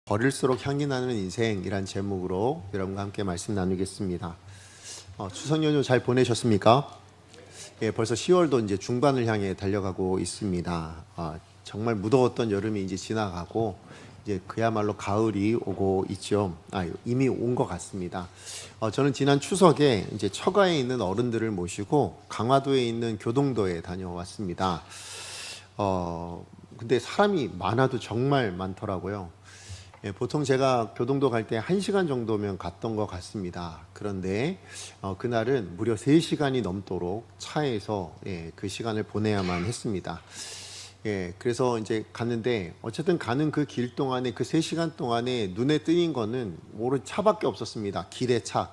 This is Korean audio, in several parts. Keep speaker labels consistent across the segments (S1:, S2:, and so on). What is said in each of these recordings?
S1: 버릴수록 향기 나는 인생이란 제목으로 여러분과 함께 말씀 나누겠습니다. 추석 연휴 잘 보내셨습니까? 예, 벌써 10월도 이제 중반을 향해 달려가고 있습니다. 정말 무더웠던 여름이 이제 지나가고 이제 그야말로 가을이 오고 있죠. 이미 온 것 같습니다. 저는 지난 추석에 이제 처가에 있는 어른들을 모시고 강화도에 있는 교동도에 다녀왔습니다. 근데 사람이 많아도 정말 많더라고요. 예, 보통 제가 교동도 갈 때 1시간 정도면 갔던 것 같습니다. 그런데 그날은 무려 3시간이 넘도록 차에서 그 시간을 보내야만 했습니다. 예, 그래서 이제 갔는데 어쨌든 가는 그 길 동안에 그 3시간 동안에 눈에 띄는 거는 오로지 차밖에 없었습니다. 길에 차.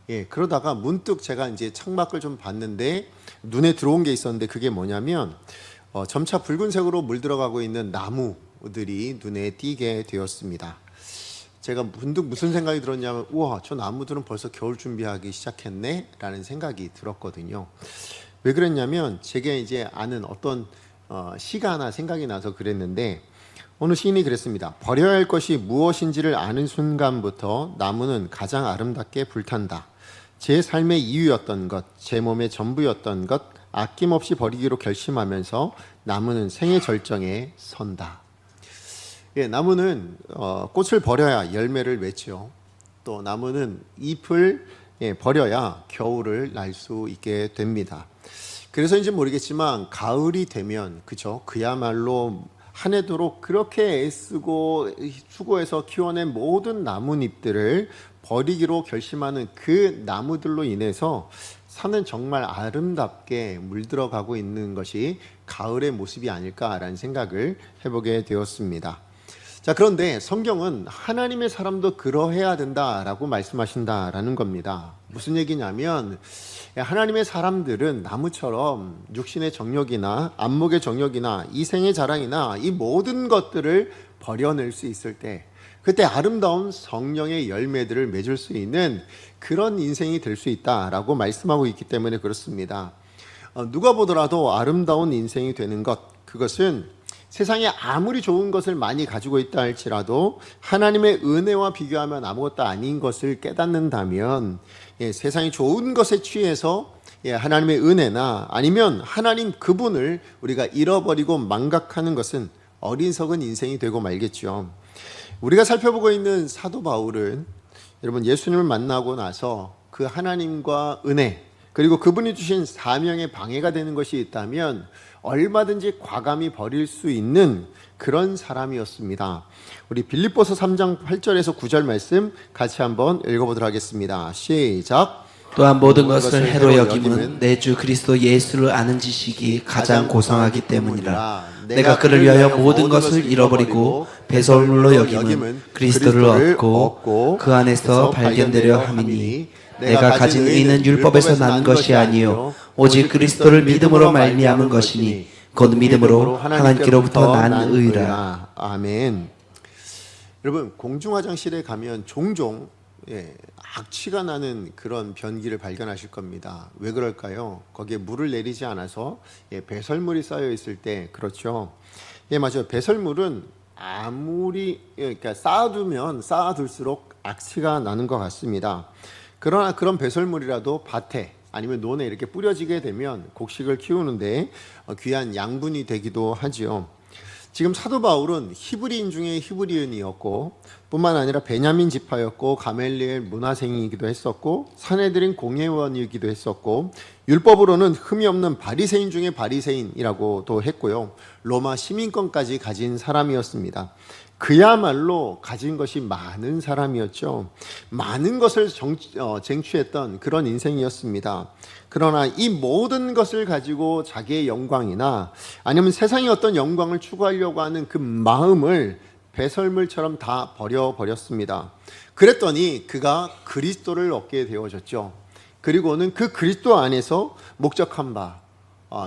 S1: 예, 그러다가 문득 제가 이제 창밖을 좀 봤는데 눈에 들어온 게 있었는데 그게 뭐냐면 점차 붉은색으로 물들어가고 있는 나무들이 눈에 띄게 되었습니다. 제가 문득 무슨 생각이 들었냐면 우와, 저 나무들은 벌써 겨울 준비하기 시작했네 라는 생각이 들었거든요. 왜 그랬냐면 제게 이제 아는 어떤 시가 하나 생각이 나서 그랬는데 어느 시인이 그랬습니다. 버려야 할 것이 무엇인지를 아는 순간부터 나무는 가장 아름답게 불탄다. 제 삶의 이유였던 것, 제 몸의 전부였던 것 아낌없이 버리기로 결심하면서 나무는 생의 절정에 선다. 예, 나무는 꽃을 버려야 열매를 맺죠. 또 나무는 잎을 버려야 겨울을 날 수 있게 됩니다. 그래서인지 모르겠지만 가을이 되면 그죠? 그야말로 한 해도록 그렇게 애쓰고 수고해서 키워낸 모든 나뭇잎들을 버리기로 결심하는 그 나무들로 인해서 산은 정말 아름답게 물들어가고 있는 것이 가을의 모습이 아닐까라는 생각을 해보게 되었습니다. 자, 그런데 성경은 하나님의 사람도 그러해야 된다라고 말씀하신다라는 겁니다. 무슨 얘기냐면 하나님의 사람들은 나무처럼 육신의 정욕이나 안목의 정욕이나 이생의 자랑이나 이 모든 것들을 버려낼 수 있을 때 그때 아름다운 성령의 열매들을 맺을 수 있는 그런 인생이 될 수 있다라고 말씀하고 있기 때문에 그렇습니다. 누가 보더라도 아름다운 인생이 되는 것, 그것은 세상에 아무리 좋은 것을 많이 가지고 있다 할지라도 하나님의 은혜와 비교하면 아무것도 아닌 것을 깨닫는다면 세상이 좋은 것에 취해서 하나님의 은혜나 아니면 하나님 그분을 우리가 잃어버리고 망각하는 것은 어리석은 인생이 되고 말겠죠. 우리가 살펴보고 있는 사도 바울은 여러분 예수님을 만나고 나서 그 하나님과 은혜 그리고 그분이 주신 사명에 방해가 되는 것이 있다면 얼마든지 과감히 버릴 수 있는 그런 사람이었습니다. 우리 빌립보서 3장 8절에서 9절 말씀 같이 한번 읽어보도록 하겠습니다. 시작.
S2: 또한 모든 것을 해로 여김은 내 주 그리스도 예수를 아는 지식이 가장 고상하기 때문이라. 내가 그를 위하여 모든 것을 잃어버리고 배설물로 여김은 그리스도를 얻고 그 안에서 발견되려 함이니 내가 가진 의는 율법에서 난 것이 아니요 오직 그리스도를 믿음으로 말미암은 것이니 곧 믿음으로 하나님께로부터 난 의라.
S1: 아멘. 여러분 공중화장실에 가면 종종 악취가 나는 그런 변기를 발견하실 겁니다. 왜 그럴까요? 거기에 물을 내리지 않아서 배설물이 쌓여 있을 때 그렇죠. 맞아요. 배설물은 아무리 그러니까 쌓아두면 쌓아둘수록 악취가 나는 것 같습니다. 그러나 그런 배설물이라도 밭에 아니면 논에 이렇게 뿌려지게 되면 곡식을 키우는데 귀한 양분이 되기도 하지요. 지금 사도 바울은 히브리인 중에 히브리인이었고 뿐만 아니라 베냐민 지파였고 가멜리엘 문화생이기도 했었고 산헤드린 공회원이기도 했었고 율법으로는 흠이 없는 바리새인 중에 바리새인이라고도 했고요. 로마 시민권까지 가진 사람이었습니다. 그야말로 가진 것이 많은 사람이었죠. 많은 것을 쟁취했던 그런 인생이었습니다. 그러나 이 모든 것을 가지고 자기의 영광이나 아니면 세상의 어떤 영광을 추구하려고 하는 그 마음을 배설물처럼 다 버렸습니다. 그랬더니 그가 그리스도를 얻게 되어졌죠. 그리고는 그 그리스도 안에서 목적한 바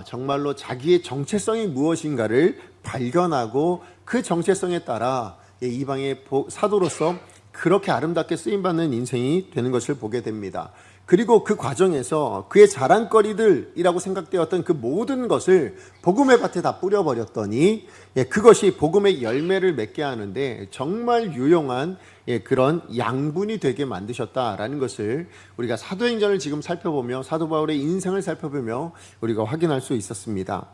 S1: 정말로 자기의 정체성이 무엇인가를 발견하고 그 정체성에 따라 이방의 사도로서 그렇게 아름답게 쓰임받는 인생이 되는 것을 보게 됩니다. 그리고 그 과정에서 그의 자랑거리들이라고 생각되었던 그 모든 것을 복음의 밭에 다 뿌려버렸더니 그것이 복음의 열매를 맺게 하는데 정말 유용한 그런 양분이 되게 만드셨다라는 것을 우리가 사도행전을 지금 살펴보며 사도 바울의 인생을 살펴보며 우리가 확인할 수 있었습니다.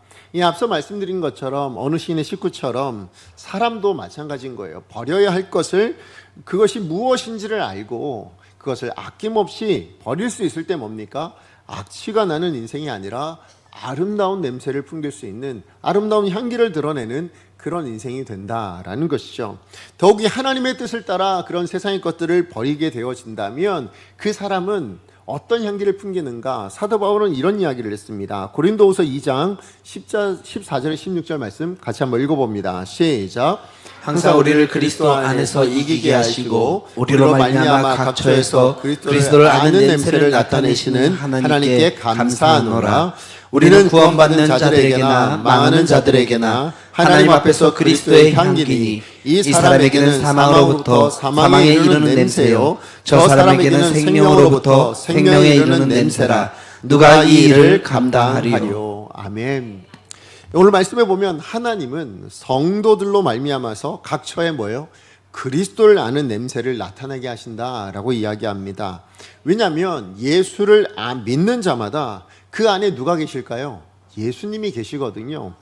S1: 앞서 말씀드린 것처럼 어느 시인의 식구처럼 사람도 마찬가지인 거예요. 버려야 할 것을 그것이 무엇인지를 알고 그것을 아낌없이 버릴 수 있을 때 뭡니까? 악취가 나는 인생이 아니라 아름다운 냄새를 풍길 수 있는 아름다운 향기를 드러내는 그런 인생이 된다라는 것이죠. 더욱이 하나님의 뜻을 따라 그런 세상의 것들을 버리게 되어진다면 그 사람은 어떤 향기를 풍기는가? 사도 바울은 이런 이야기를 했습니다. 고린도후서 2장 14절에 16절 말씀 같이 한번 읽어봅니다. 시작.
S2: 항상 우리를 그리스도 안에서 이기게 하시고 우리로 말미암아 각 처에서 그리스도를 아는 냄새를 나타내시는 하나님께 감사하노라. 우리는 구원받는 자들에게나 망하는 자들에게나 하나님 앞에서 그리스도의 향기니 이 사람에게는 사망으로부터 사망에 이르는 냄새요 저 사람에게는 생명으로부터 생명에 이르는 냄새라. 누가 이 일을 감당하리요.
S1: 아멘. 오늘 말씀에 보면 하나님은 성도들로 말미암아서 각처에 뭐예요? 그리스도를 아는 냄새를 나타나게 하신다라고 이야기합니다. 왜냐하면 예수를 믿는 자마다 그 안에 누가 계실까요? 예수님이 계시거든요.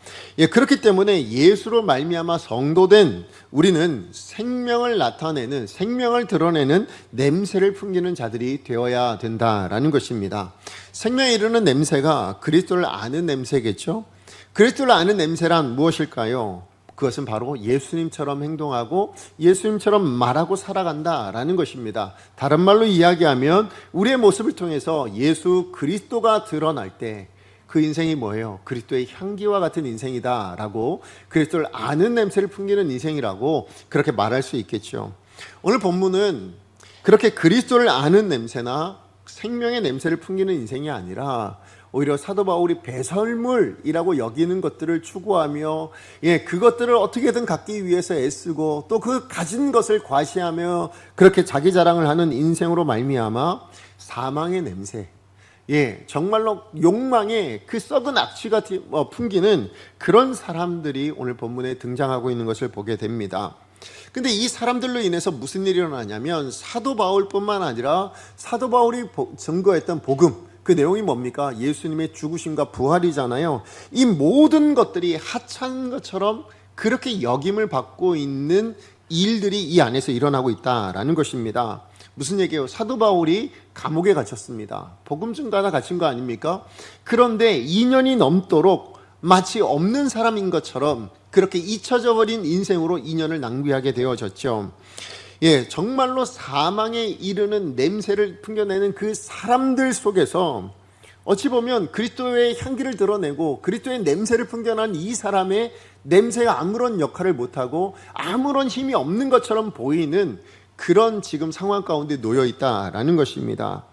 S1: 그렇기 때문에 예수로 말미암아 성도된 우리는 생명을 나타내는, 생명을 드러내는 냄새를 풍기는 자들이 되어야 된다라는 것입니다. 생명에 이르는 냄새가 그리스도를 아는 냄새겠죠? 그리스도를 아는 냄새란 무엇일까요? 그것은 바로 예수님처럼 행동하고 예수님처럼 말하고 살아간다라는 것입니다. 다른 말로 이야기하면 우리의 모습을 통해서 예수 그리스도가 드러날 때 그 인생이 뭐예요? 그리스도의 향기와 같은 인생이다라고, 그리스도를 아는 냄새를 풍기는 인생이라고 그렇게 말할 수 있겠죠. 오늘 본문은 그렇게 그리스도를 아는 냄새나 생명의 냄새를 풍기는 인생이 아니라 오히려 사도 바울이 배설물이라고 여기는 것들을 추구하며 그것들을 어떻게든 갖기 위해서 애쓰고 또 그 가진 것을 과시하며 그렇게 자기 자랑을 하는 인생으로 말미암아 사망의 냄새, 정말로 욕망의 그 썩은 악취가 풍기는 그런 사람들이 오늘 본문에 등장하고 있는 것을 보게 됩니다. 근데 이 사람들로 인해서 무슨 일이 일어나냐면 사도 바울뿐만 아니라 사도 바울이 증거했던 복음, 그 내용이 뭡니까? 예수님의 죽으심과 부활이잖아요. 이 모든 것들이 하찮은 것처럼 그렇게 역임을 받고 있는 일들이 이 안에서 일어나고 있다라는 것입니다. 무슨 얘기예요? 사도 바울이 감옥에 갇혔습니다. 복음 증거하다 갇힌 거 아닙니까? 그런데 2년이 넘도록 마치 없는 사람인 것처럼 그렇게 잊혀져 버린 인생으로 2년을 낭비하게 되어졌죠. 정말로 사망에 이르는 냄새를 풍겨내는 그 사람들 속에서 어찌 보면 그리스도의 향기를 드러내고 그리스도의 냄새를 풍겨난 이 사람의 냄새가 아무런 역할을 못하고 아무런 힘이 없는 것처럼 보이는 그런 지금 상황 가운데 놓여 있다라는 것입니다.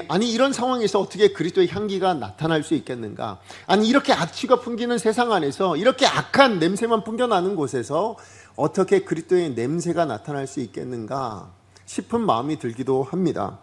S1: 아니 이런 상황에서 어떻게 그리스도의 향기가 나타날 수 있겠는가? 아니 이렇게 악취가 풍기는 세상 안에서 이렇게 악한 냄새만 풍겨나는 곳에서 어떻게 그리스도의 냄새가 나타날 수 있겠는가 싶은 마음이 들기도 합니다.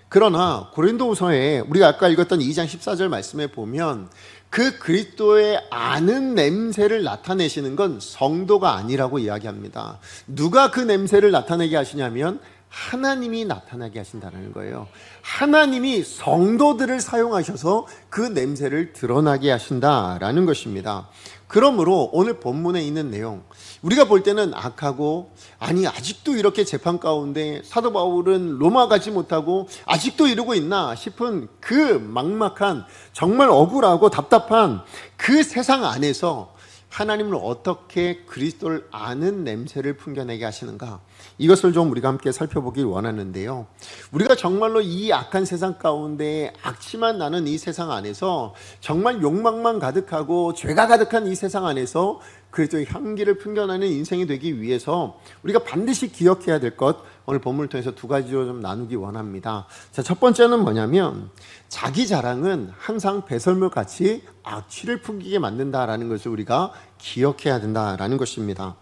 S1: 그러나 고린도후서에 우리가 아까 읽었던 2장 14절 말씀에 보면 그 그리스도의 아는 냄새를 나타내시는 건 성도가 아니라고 이야기합니다. 누가 그 냄새를 나타내게 하시냐면 하나님이 나타나게 하신다는 거예요. 하나님이 성도들을 사용하셔서 그 냄새를 드러나게 하신다라는 것입니다. 그러므로 오늘 본문에 있는 내용, 우리가 볼 때는 악하고 아니 아직도 이렇게 재판 가운데 사도 바울은 로마 가지 못하고 아직도 이러고 있나 싶은 그 막막한 정말 억울하고 답답한 그 세상 안에서 하나님을 어떻게 그리스도를 아는 냄새를 풍겨내게 하시는가, 이것을 좀 우리가 함께 살펴보길 원하는데요. 우리가 정말로 이 악한 세상 가운데 악취만 나는 이 세상 안에서 정말 욕망만 가득하고 죄가 가득한 이 세상 안에서 그리스도의 향기를 풍겨내는 인생이 되기 위해서 우리가 반드시 기억해야 될 것, 오늘 본문을 통해서 두 가지로 좀 나누기 원합니다. 자, 첫 번째는 뭐냐면 자기 자랑은 항상 배설물 같이 악취를 풍기게 만든다라는 것을 우리가 기억해야 된다라는 것입니다.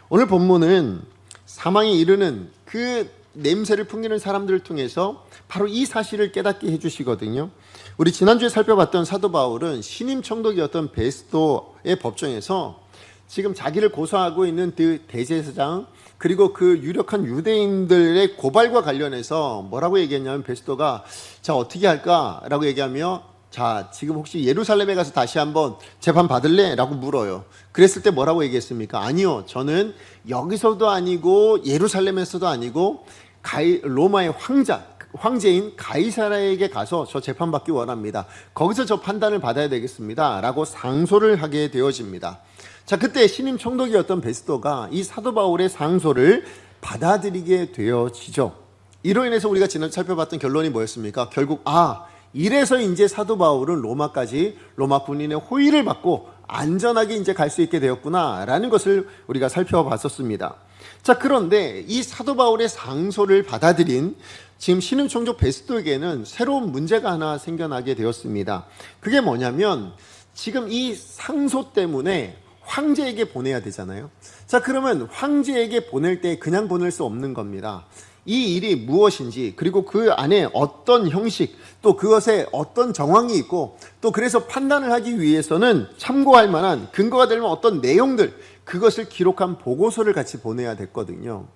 S1: 오늘 본문은 사망에 이르는 그 냄새를 풍기는 사람들을 통해서 바로 이 사실을 깨닫게 해주시거든요. 우리 지난주에 살펴봤던 사도 바울은 신임 총독이었던 베스도의 법정에서 지금 자기를 고소하고 있는 그 대제사장 그리고 그 유력한 유대인들의 고발과 관련해서 뭐라고 얘기했냐면 베스도가 자 어떻게 할까라고 얘기하며 자 지금 혹시 예루살렘에 가서 다시 한번 재판 받을래? 라고 물어요. 그랬을 때 뭐라고 얘기했습니까? 아니요, 저는 여기서도 아니고 예루살렘에서도 아니고 로마의 황제인 가이사라에게 가서 저 재판받기 원합니다. 거기서 저 판단을 받아야 되겠습니다 라고 상소를 하게 되어집니다. 자, 그때 신임 총독이었던 베스도가 이 사도 바울의 상소를 받아들이게 되어지죠. 이로 인해서 우리가 지난주 살펴봤던 결론이 뭐였습니까? 결국 이래서 이제 사도 바울은 로마 군인의 호의를 받고 안전하게 이제 갈 수 있게 되었구나라는 것을 우리가 살펴봤었습니다. 자, 그런데 이 사도 바울의 상소를 받아들인 지금 신임 총독 베스도에게는 새로운 문제가 하나 생겨나게 되었습니다. 그게 뭐냐면 지금 이 상소 때문에 황제에게 보내야 되잖아요. 자, 그러면 황제에게 보낼 때 그냥 보낼 수 없는 겁니다. 이 일이 무엇인지, 그리고 그 안에 어떤 형식, 또 그것에 어떤 정황이 있고, 또 그래서 판단을 하기 위해서는 참고할 만한 근거가 될 만한 어떤 내용들, 그것을 기록한 보고서를 같이 보내야 됐거든요.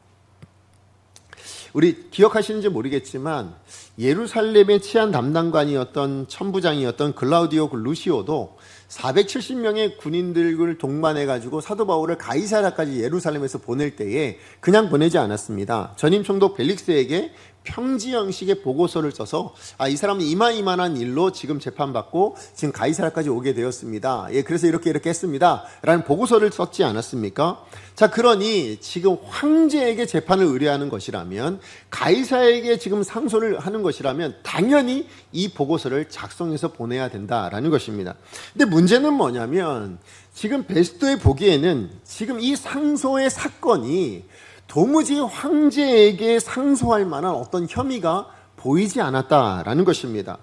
S1: 우리 기억하시는지 모르겠지만 예루살렘의 치안 담당관이었던 천부장이었던 글라우디오 루시오도 470명의 군인들을 동반해가지고 사도 바울을 가이사라까지 예루살렘에서 보낼 때에 그냥 보내지 않았습니다. 전임 총독 벨릭스에게 평지 형식의 보고서를 써서 이 사람은 이만한 일로 지금 재판받고 지금 가이사라까지 오게 되었습니다. 그래서 이렇게 했습니다 라는 보고서를 썼지 않았습니까? 자, 그러니 지금 황제에게 재판을 의뢰하는 것이라면, 가이사에게 지금 상소를 하는 것이라면 당연히 이 보고서를 작성해서 보내야 된다라는 것입니다. 근데 문제는 뭐냐면 지금 베스도에 보기에는 지금 이 상소의 사건이 도무지 황제에게 상소할 만한 어떤 혐의가 보이지 않았다라는 것입니다.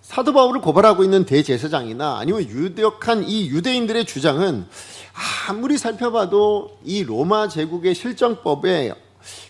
S1: 사도 바울을 고발하고 있는 대제사장이나 아니면 유력한 이 유대인들의 주장은 아무리 살펴봐도 이 로마 제국의 실정법에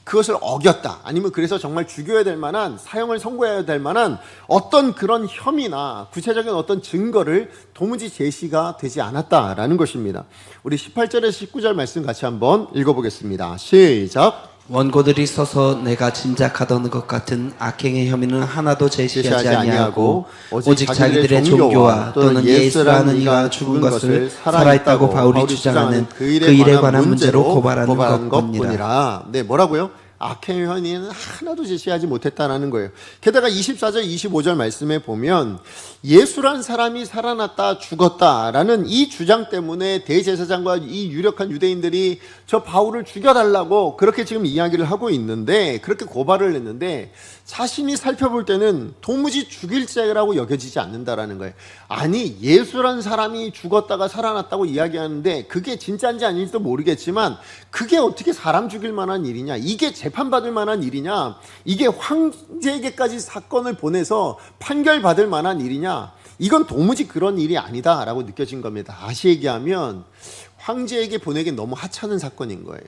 S1: 그것을 어겼다, 아니면 그래서 정말 죽여야 될 만한, 사형을 선고해야 될 만한 어떤 그런 혐의나 구체적인 어떤 증거를 도무지 제시가 되지 않았다라는 것입니다. 우리 18절에서 19절 말씀 같이 한번 읽어보겠습니다. 시작.
S2: 원고들이 써서 내가 짐작하던 것 같은 악행의 혐의는 하나도 제시하지 아니하고 오직 자기들의 종교와 또는 예수라는 이가 죽은 것을 살아있다고 바울이 주장하는 그 일에 관한 문제로 고발하는 것뿐이라.
S1: 네, 뭐라고요? 악행의 혐의는 하나도 제시하지 못했다라는 거예요. 게다가 24절, 25절 말씀에 보면 예수란 사람이 살아났다, 죽었다라는 이 주장 때문에 대제사장과 이 유력한 유대인들이 저 바울을 죽여달라고 그렇게 지금 이야기를 하고 있는데, 그렇게 고발을 했는데 자신이 살펴볼 때는 도무지 죽일 죄라고 여겨지지 않는다라는 거예요. 아니, 예수란 사람이 죽었다가 살아났다고 이야기하는데 그게 진짜인지 아닌지도 모르겠지만 그게 어떻게 사람 죽일 만한 일이냐, 이게 재판받을 만한 일이냐, 이게 황제에게까지 사건을 보내서 판결받을 만한 일이냐, 이건 도무지 그런 일이 아니다라고 느껴진 겁니다. 다시 얘기하면 황제에게 보내기 너무 하찮은 사건인 거예요.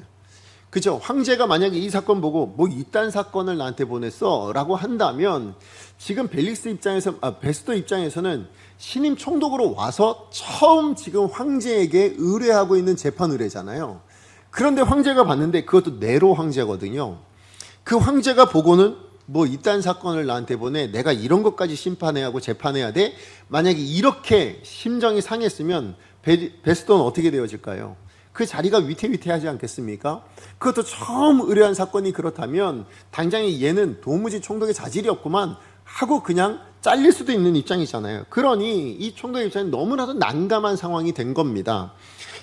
S1: 그죠? 황제가 만약에 이 사건 보고 뭐 이딴 사건을 나한테 보냈어 라고 한다면 지금 베스도 입장에서는 신임 총독으로 와서 처음 지금 황제에게 의뢰하고 있는 재판 의뢰잖아요. 그런데 황제가 봤는데 그것도 네로 황제거든요. 그 황제가 보고는 뭐 이딴 사건을 나한테 보내, 내가 이런 것까지 심판해야 하고 재판해야 돼? 만약에 이렇게 심정이 상했으면 베스도는 어떻게 되어질까요? 그 자리가 위태위태하지 않겠습니까? 그것도 처음 의뢰한 사건이 그렇다면 당장에 얘는 도무지 총독의 자질이 없구만 하고 그냥 잘릴 수도 있는 입장이잖아요. 그러니 이 총독의 입장은 너무나도 난감한 상황이 된 겁니다.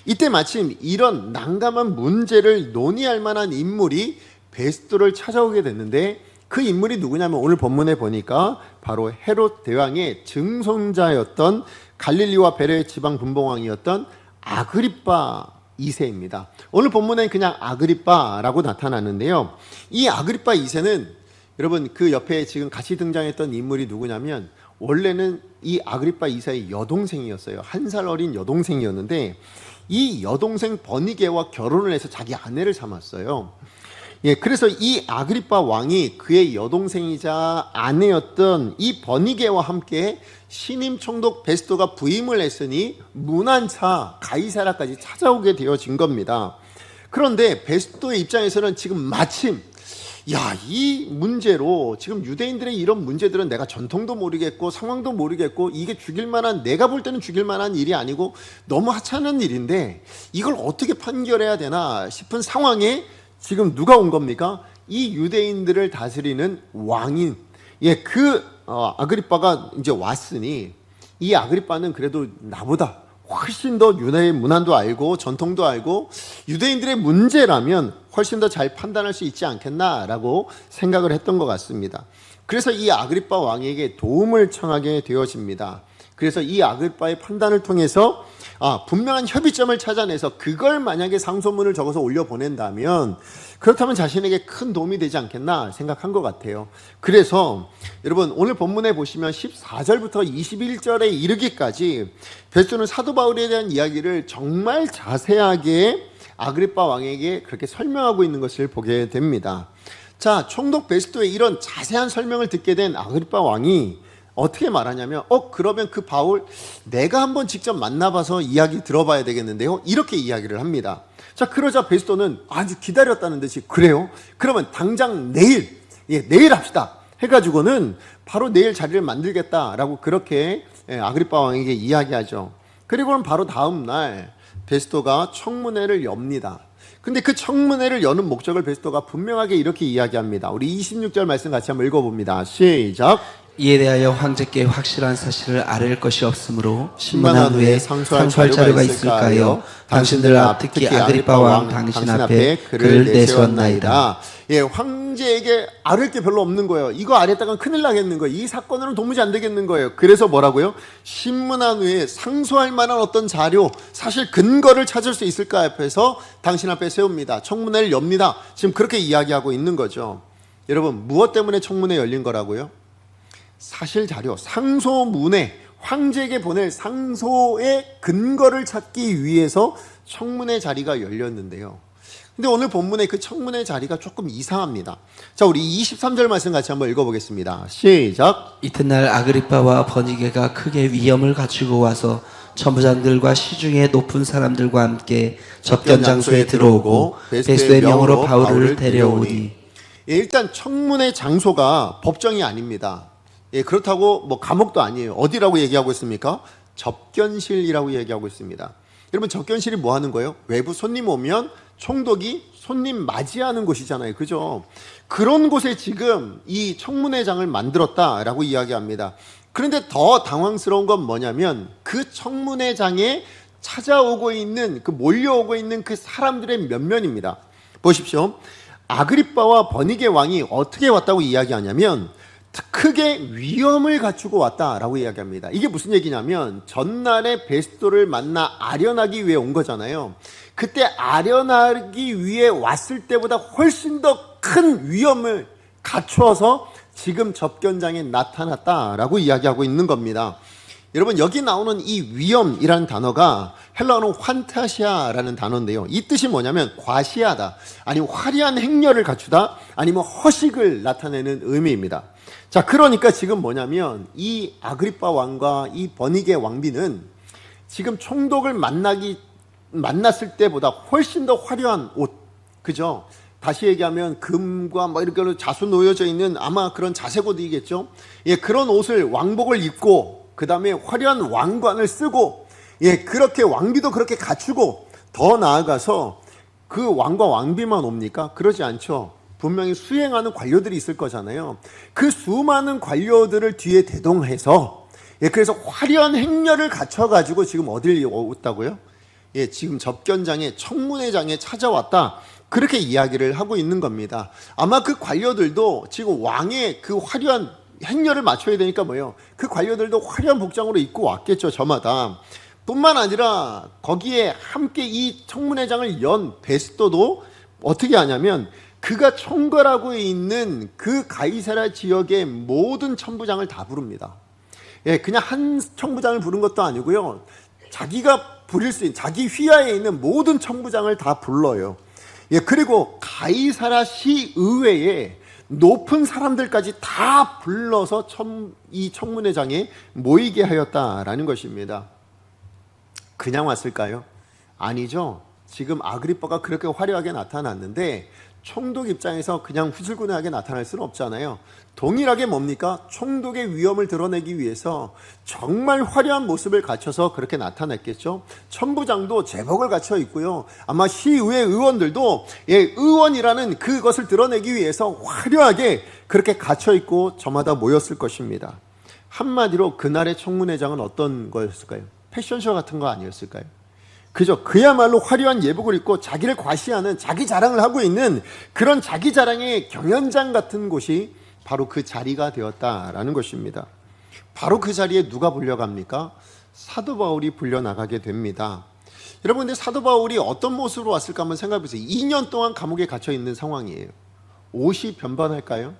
S1: 이때 마침 이런 난감한 문제를 논의할 만한 인물이 베스도를 찾아오게 됐는데, 그 인물이 누구냐면 오늘 본문에 보니까 바로 헤롯 대왕의 증손자였던 갈릴리와 베레 지방 분봉왕이었던 아그리빠 2세입니다. 오늘 본문엔 그냥 아그리빠라고 나타나는데요. 이 아그리빠 2세는 여러분 그 옆에 지금 같이 등장했던 인물이 누구냐면 원래는 이 아그리빠 2세의 여동생이었어요. 1살 어린 여동생이었는데 이 여동생 버니게와 결혼을 해서 자기 아내를 삼았어요. 예, 그래서 이 아그리파 왕이 그의 여동생이자 아내였던 이 버니게와 함께 신임 총독 베스토가 부임을 했으니 문안차 가이사라까지 찾아오게 되어진 겁니다. 그런데 베스토의 입장에서는 지금 마침 이 문제로 지금 유대인들의 이런 문제들은 내가 전통도 모르겠고 상황도 모르겠고 이게 죽일 만한, 내가 볼 때는 죽일 만한 일이 아니고 너무 하찮은 일인데 이걸 어떻게 판결해야 되나 싶은 상황에 지금 누가 온 겁니까? 이 유대인들을 다스리는 왕인 아그리빠가 이제 왔으니, 이 아그리빠는 그래도 나보다 훨씬 더 유대의 문화도 알고 전통도 알고 유대인들의 문제라면 훨씬 더 잘 판단할 수 있지 않겠나라고 생각을 했던 것 같습니다. 그래서 이 아그리빠 왕에게 도움을 청하게 되어집니다. 그래서 이 아그리빠의 판단을 통해서 분명한 협의점을 찾아내서 그걸 만약에 상소문을 적어서 올려보낸다면 그렇다면 자신에게 큰 도움이 되지 않겠나 생각한 것 같아요. 그래서 여러분 오늘 본문에 보시면 14절부터 21절에 이르기까지 베스토는 사도 바울에 대한 이야기를 정말 자세하게 아그리빠 왕에게 그렇게 설명하고 있는 것을 보게 됩니다. 자, 총독 베스토의 이런 자세한 설명을 듣게 된 아그리빠 왕이 어떻게 말하냐면 그러면 그 바울 내가 한번 직접 만나봐서 이야기 들어봐야 되겠는데요, 이렇게 이야기를 합니다. 자, 그러자 베스토는 아주 기다렸다는 듯이 그래요? 그러면 당장 내일 합시다 해가지고는 바로 내일 자리를 만들겠다라고 그렇게 아그리빠 왕에게 이야기하죠. 그리고는 바로 다음 날 베스토가 청문회를 엽니다. 근데 그 청문회를 여는 목적을 베스토가 분명하게 이렇게 이야기합니다. 우리 26절 말씀 같이 한번 읽어봅니다. 시작.
S2: 이에 대하여 황제께 확실한 사실을 아뢰을 것이 없으므로 신문한 후에 상소할 자료가 있을까요? 당신들 앞 특히 아그리빠 왕 당신 앞에 그를 내세웠나이다.
S1: 예, 황제에게 아뢰을 게 별로 없는 거예요. 이거 아랬다간 큰일 나겠는 거예요. 이 사건으로는 도무지 안 되겠는 거예요. 그래서 뭐라고요? 신문한 후에 상소할 만한 어떤 자료, 사실 근거를 찾을 수 있을까 해서 당신 앞에 세웁니다. 청문회를 엽니다. 지금 그렇게 이야기하고 있는 거죠. 여러분, 무엇 때문에 청문회 열린 거라고요? 사실 자료, 상소문에 황제에게 보낼 상소의 근거를 찾기 위해서 청문회 자리가 열렸는데요. 근데 오늘 본문의 그 청문회 자리가 조금 이상합니다. 자, 우리 23절 말씀 같이 한번 읽어보겠습니다. 시작.
S2: 이튿날 아그리빠와 버니게가 크게 위엄을 갖추고 와서 천부장들과 시중의 높은 사람들과 함께 접견 장소에 들어오고 베스토의 명으로 바울을 데려오니.
S1: 일단 청문회 장소가 법정이 아닙니다. 그렇다고 뭐 감옥도 아니에요. 어디라고 얘기하고 있습니까? 접견실이라고 얘기하고 있습니다. 여러분, 접견실이 뭐 하는 거예요? 외부 손님 오면 총독이 손님 맞이하는 곳이잖아요. 그죠? 그런 곳에 지금 이 청문회장을 만들었다라고 이야기합니다. 그런데 더 당황스러운 건 뭐냐면 그 청문회장에 찾아오고 있는, 몰려오고 있는 그 사람들의 면면입니다. 보십시오. 아그리빠와 버니게 왕이 어떻게 왔다고 이야기하냐면 크게 위엄을 갖추고 왔다라고 이야기합니다. 이게 무슨 얘기냐면 전날에 베스토를 만나 아련하기 위해 온 거잖아요. 그때 아련하기 위해 왔을 때보다 훨씬 더 큰 위엄을 갖추어서 지금 접견장에 나타났다라고 이야기하고 있는 겁니다. 여러분, 여기 나오는 이 위엄이라는 단어가 헬라어는 환타시아라는 단어인데요. 이 뜻이 뭐냐면 과시하다, 아니면 화려한 행렬을 갖추다, 아니면 허식을 나타내는 의미입니다. 자, 그러니까 지금 뭐냐면 이 아그리빠 왕과 이 버니게 왕비는 지금 총독을 만났을 때보다 훨씬 더 화려한 옷, 그죠? 다시 얘기하면 금과 이렇게 자수 놓여져 있는 아마 그런 자색 옷이겠죠? 예, 그런 옷을, 왕복을 입고 그 다음에 화려한 왕관을 쓰고, 그렇게 왕비도 그렇게 갖추고, 더 나아가서 그 왕과 왕비만 옵니까? 그러지 않죠. 분명히 수행하는 관료들이 있을 거잖아요. 그 수많은 관료들을 뒤에 대동해서, 그래서 화려한 행렬을 갖춰가지고 지금 어딜 왔다고요? 지금 접견장에, 청문회장에 찾아왔다. 그렇게 이야기를 하고 있는 겁니다. 아마 그 관료들도 지금 왕의 그 화려한 행렬을 맞춰야 되니까 뭐예요? 그 관료들도 화려한 복장으로 입고 왔겠죠, 저마다. 뿐만 아니라 거기에 함께 이 청문회장을 연 베스토도 어떻게 하냐면 그가 총괄하고 있는 그 가이사랴 지역의 모든 천부장을 다 부릅니다. 그냥 한 천부장을 부른 것도 아니고요. 자기가 부릴 수 있는, 자기 휘하에 있는 모든 천부장을 다 불러요. 그리고 가이사라 시의회에 높은 사람들까지 다 불러서 이 청문회장에 모이게 하였다라는 것입니다. 그냥 왔을까요? 아니죠. 지금 아그리빠가 그렇게 화려하게 나타났는데 총독 입장에서 그냥 후줄근하게 나타날 수는 없잖아요. 동일하게 뭡니까? 총독의 위엄을 드러내기 위해서 정말 화려한 모습을 갖춰서 그렇게 나타냈겠죠. 천부장도 제복을 갖춰 있고요. 아마 시의회 의원들도 의원이라는 그것을 드러내기 위해서 화려하게 그렇게 갖춰 있고 저마다 모였을 것입니다. 한마디로 그날의 청문회장은 어떤 거였을까요? 패션쇼 같은 거 아니었을까요? 그죠? 그야말로 화려한 예복을 입고 자기를 과시하는, 자기 자랑을 하고 있는 그런 자기 자랑의 경연장 같은 곳이 바로 그 자리가 되었다라는 것입니다. 바로 그 자리에 누가 불려갑니까? 사도 바울이 불려나가게 됩니다. 여러분, 근데 사도 바울이 어떤 모습으로 왔을까 한번 생각해 보세요. 2년 동안 감옥에 갇혀 있는 상황이에요. 옷이 변변할까요?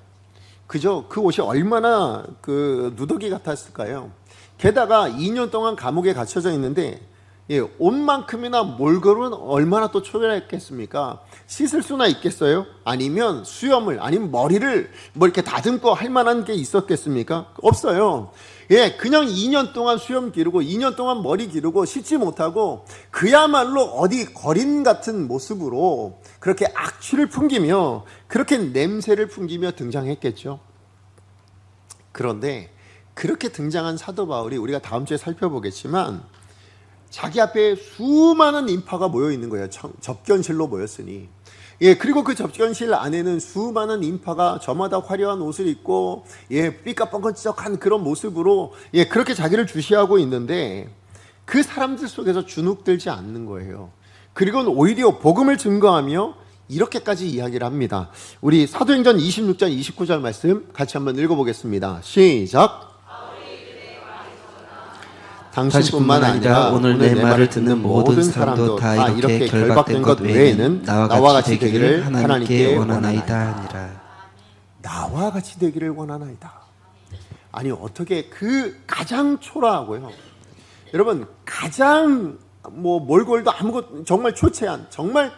S1: 그죠? 그 옷이 얼마나 누더기 같았을까요? 게다가 2년 동안 감옥에 갇혀져 있는데 옷만큼이나 몰골은 얼마나 또 초라했겠습니까? 씻을 수나 있겠어요? 아니면 수염을, 아니면 머리를 뭐 이렇게 다듬고 할 만한 게 있었겠습니까? 없어요. 그냥 2년 동안 수염 기르고 2년 동안 머리 기르고 씻지 못하고 그야말로 어디 거린 같은 모습으로 그렇게 악취를 풍기며 그렇게 냄새를 풍기며 등장했겠죠. 그런데 그렇게 등장한 사도 바울이 우리가 다음 주에 살펴보겠지만 자기 앞에 수많은 인파가 모여 있는 거예요. 접견실로 모였으니. 그리고 그 접견실 안에는 수많은 인파가 저마다 화려한 옷을 입고 삐까뻔쩍한 그런 모습으로 그렇게 자기를 주시하고 있는데 그 사람들 속에서 주눅들지 않는 거예요. 그리고는 오히려 복음을 증거하며 이렇게까지 이야기를 합니다. 우리 사도행전 26장 29절 말씀 같이 한번 읽어보겠습니다. 시작. 당신뿐만 아니라 오늘 내 말을 듣는 모든 사람도 다 이렇게 결박된 것 외에는 나와 같이 되기를 하나님께 원하나이다 아니라. 나와 같이 되기를 원하나이다. 아니 어떻게 그 가장 초라하고요. 여러분 가장 몰골도 아무것도 정말 초췌한 정말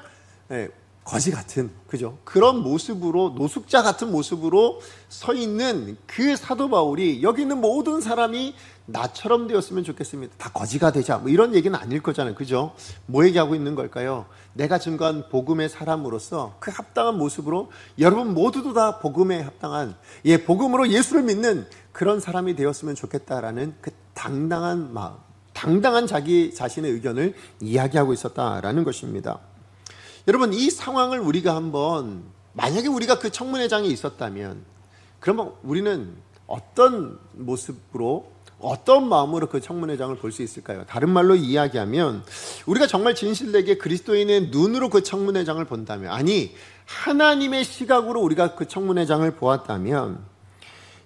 S1: 거지 같은 그죠? 그런 모습으로 노숙자 같은 모습으로 서 있는 그 사도 바울이 여기 있는 모든 사람이 나처럼 되었으면 좋겠습니다. 다 거지가 되자. 이런 얘기는 아닐 거잖아요. 그죠? 뭐 얘기하고 있는 걸까요? 내가 증거한 복음의 사람으로서 그 합당한 모습으로 여러분 모두도 다 복음에 합당한 복음으로 예수를 믿는 그런 사람이 되었으면 좋겠다라는 그 당당한 마음, 당당한 자기 자신의 의견을 이야기하고 있었다라는 것입니다. 여러분 이 상황을 우리가 한번 만약에 우리가 그 청문회장에 있었다면 그러면 우리는 어떤 모습으로 어떤 마음으로 그 청문회장을 볼 수 있을까요? 다른 말로 이야기하면 우리가 정말 진실되게 그리스도인의 눈으로 그 청문회장을 본다면 아니 하나님의 시각으로 우리가 그 청문회장을 보았다면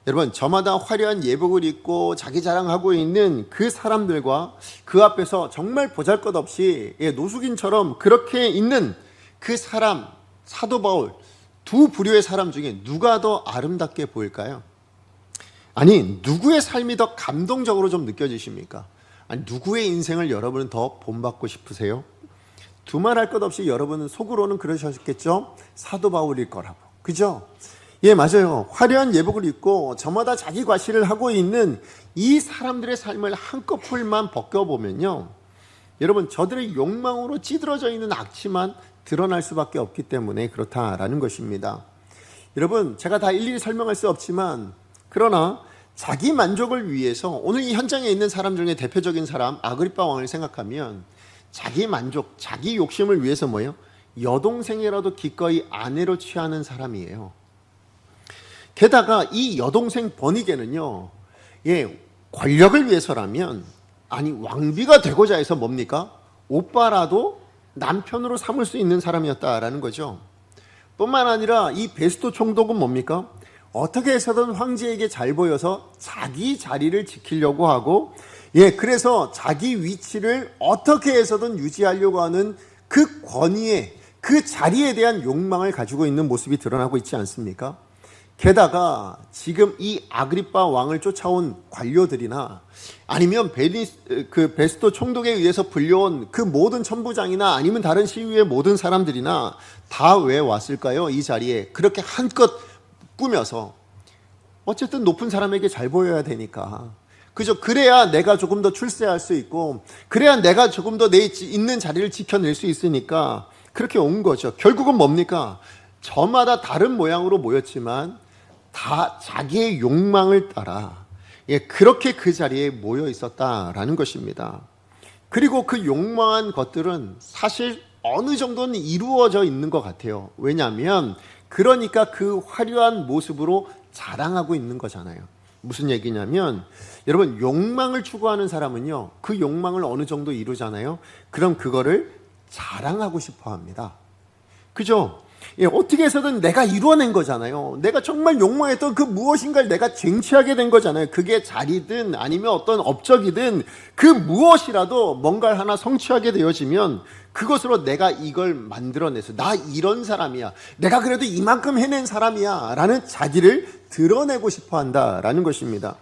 S1: 여러분 저마다 화려한 예복을 입고 자기 자랑하고 있는 그 사람들과 그 앞에서 정말 보잘것없이 노숙인처럼 그렇게 있는 그 사람 사도 바울 두 부류의 사람 중에 누가 더 아름답게 보일까요? 아니 누구의 삶이 더 감동적으로 좀 느껴지십니까? 아니 누구의 인생을 여러분은 더 본받고 싶으세요? 두말할 것 없이 여러분은 속으로는 그러셨겠죠? 사도 바울일 거라고 그죠? 맞아요. 화려한 예복을 입고 저마다 자기 과시를 하고 있는 이 사람들의 삶을 한꺼풀만 벗겨보면요 여러분 저들의 욕망으로 찌들어져 있는 악취만 드러날 수밖에 없기 때문에 그렇다라는 것입니다. 여러분 제가 다 일일이 설명할 수 없지만 그러나 자기 만족을 위해서 오늘 이 현장에 있는 사람 중에 대표적인 사람 아그리빠 왕을 생각하면 자기 만족, 자기 욕심을 위해서 뭐예요? 여동생이라도 기꺼이 아내로 취하는 사람이에요. 게다가 이 여동생 버니게는요 권력을 위해서라면 아니 왕비가 되고자 해서 뭡니까? 오빠라도 남편으로 삼을 수 있는 사람이었다라는 거죠. 뿐만 아니라 이 베스토 총독은 뭡니까? 어떻게 해서든 황제에게 잘 보여서 자기 자리를 지키려고 하고 그래서 자기 위치를 어떻게 해서든 유지하려고 하는 그 권위에 그 자리에 대한 욕망을 가지고 있는 모습이 드러나고 있지 않습니까? 게다가 지금 이 아그리빠 왕을 쫓아온 관료들이나 아니면 베스토 총독에 의해서 불려온 그 모든 천부장이나 아니면 다른 시위의 모든 사람들이나 다 왜 왔을까요? 이 자리에 그렇게 한껏 꾸며서 어쨌든 높은 사람에게 잘 보여야 되니까, 그죠? 그래야 내가 조금 더 출세할 수 있고, 그래야 내가 조금 더 내 있는 자리를 지켜낼 수 있으니까 그렇게 온 거죠. 결국은 뭡니까? 저마다 다른 모양으로 모였지만 다 자기의 욕망을 따라 그렇게 그 자리에 모여 있었다라는 것입니다. 그리고 그 욕망한 것들은 사실 어느 정도는 이루어져 있는 것 같아요. 왜냐하면 그러니까 그 화려한 모습으로 자랑하고 있는 거잖아요. 무슨 얘기냐면, 여러분, 욕망을 추구하는 사람은요, 그 욕망을 어느 정도 이루잖아요. 그럼 그거를 자랑하고 싶어 합니다. 그죠? 어떻게 해서든 내가 이루어낸 거잖아요. 내가 정말 욕망했던 그 무엇인가를 내가 쟁취하게 된 거잖아요. 그게 자리든 아니면 어떤 업적이든 그 무엇이라도 뭔가를 하나 성취하게 되어지면 그것으로 내가 이걸 만들어내서 나 이런 사람이야, 내가 그래도 이만큼 해낸 사람이야 라는 자기를 드러내고 싶어 한다라는 것입니다.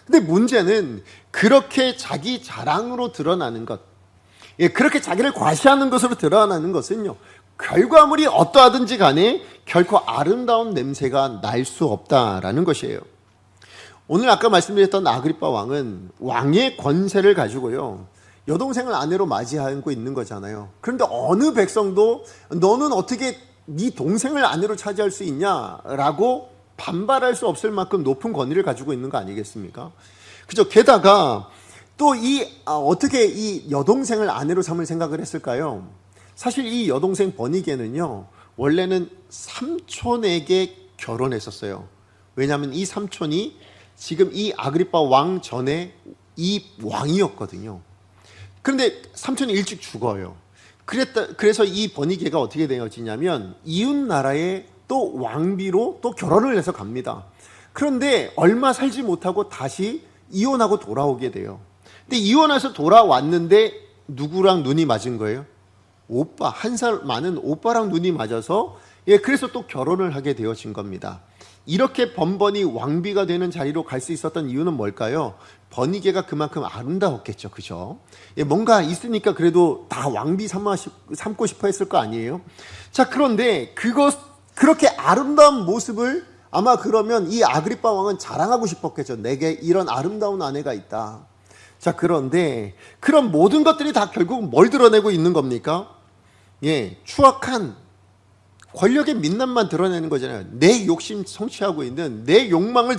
S1: 근데 문제는 그렇게 자기 자랑으로 드러나는 것, 그렇게 자기를 과시하는 것으로 드러나는 것은요, 결과물이 어떠하든지 간에 결코 아름다운 냄새가 날 수 없다라는 것이에요. 오늘 아까 말씀드렸던 아그리빠 왕은 왕의 권세를 가지고요, 여동생을 아내로 맞이하고 있는 거잖아요. 그런데 어느 백성도 너는 어떻게 네 동생을 아내로 차지할 수 있냐라고 반발할 수 없을 만큼 높은 권위를 가지고 있는 거 아니겠습니까? 그죠? 게다가 또 어떻게 이 여동생을 아내로 삼을 생각을 했을까요? 사실 이 여동생 버니게는요, 원래는 삼촌에게 결혼했었어요. 왜냐하면 이 삼촌이 지금 이 아그리빠 왕 전에 이 왕이었거든요. 그런데 삼촌이 일찍 죽어요. 그래서 이 버니게가 어떻게 되어지냐면 이웃 나라에 또 왕비로 또 결혼을 해서 갑니다. 그런데 얼마 살지 못하고 다시 이혼하고 돌아오게 돼요. 근데 이혼해서 돌아왔는데 누구랑 눈이 맞은 거예요? 오빠, 한 살 많은 오빠랑 눈이 맞아서 그래서 또 결혼을 하게 되어진 겁니다. 이렇게 번번이 왕비가 되는 자리로 갈 수 있었던 이유는 뭘까요? 버니게가 그만큼 아름다웠겠죠. 그죠? 뭔가 있으니까 그래도 다 왕비 삼고 싶어 했을 거 아니에요? 자, 그런데 그렇게 아름다운 모습을 아마 그러면 이 아그리빠 왕은 자랑하고 싶었겠죠. 내게 이런 아름다운 아내가 있다. 자, 그런데 그런 모든 것들이 다 결국 뭘 드러내고 있는 겁니까? 추악한 권력의 민낯만 드러내는 거잖아요. 내 욕심 성취하고 있는, 내 욕망을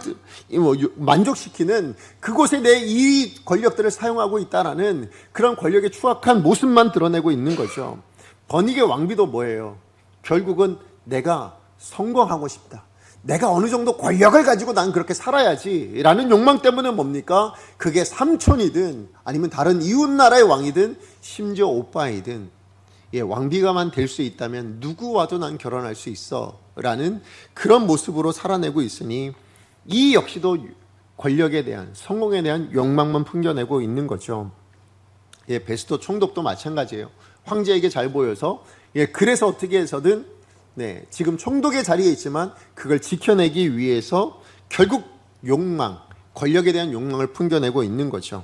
S1: 만족시키는 그곳에 내 이 권력들을 사용하고 있다라는 그런 권력의 추악한 모습만 드러내고 있는 거죠. 버니게 왕비도 뭐예요? 결국은 내가 성공하고 싶다, 내가 어느 정도 권력을 가지고 난 그렇게 살아야지 라는 욕망 때문에 뭡니까? 그게 삼촌이든 아니면 다른 이웃 나라의 왕이든 심지어 오빠이든 왕비가만 될 수 있다면 누구와도 난 결혼할 수 있어 라는 그런 모습으로 살아내고 있으니 이 역시도 권력에 대한, 성공에 대한 욕망만 풍겨내고 있는 거죠. 베스토 총독도 마찬가지예요. 황제에게 잘 보여서 그래서 어떻게 해서든 지금 총독의 자리에 있지만 그걸 지켜내기 위해서 결국 욕망, 권력에 대한 욕망을 풍겨내고 있는 거죠.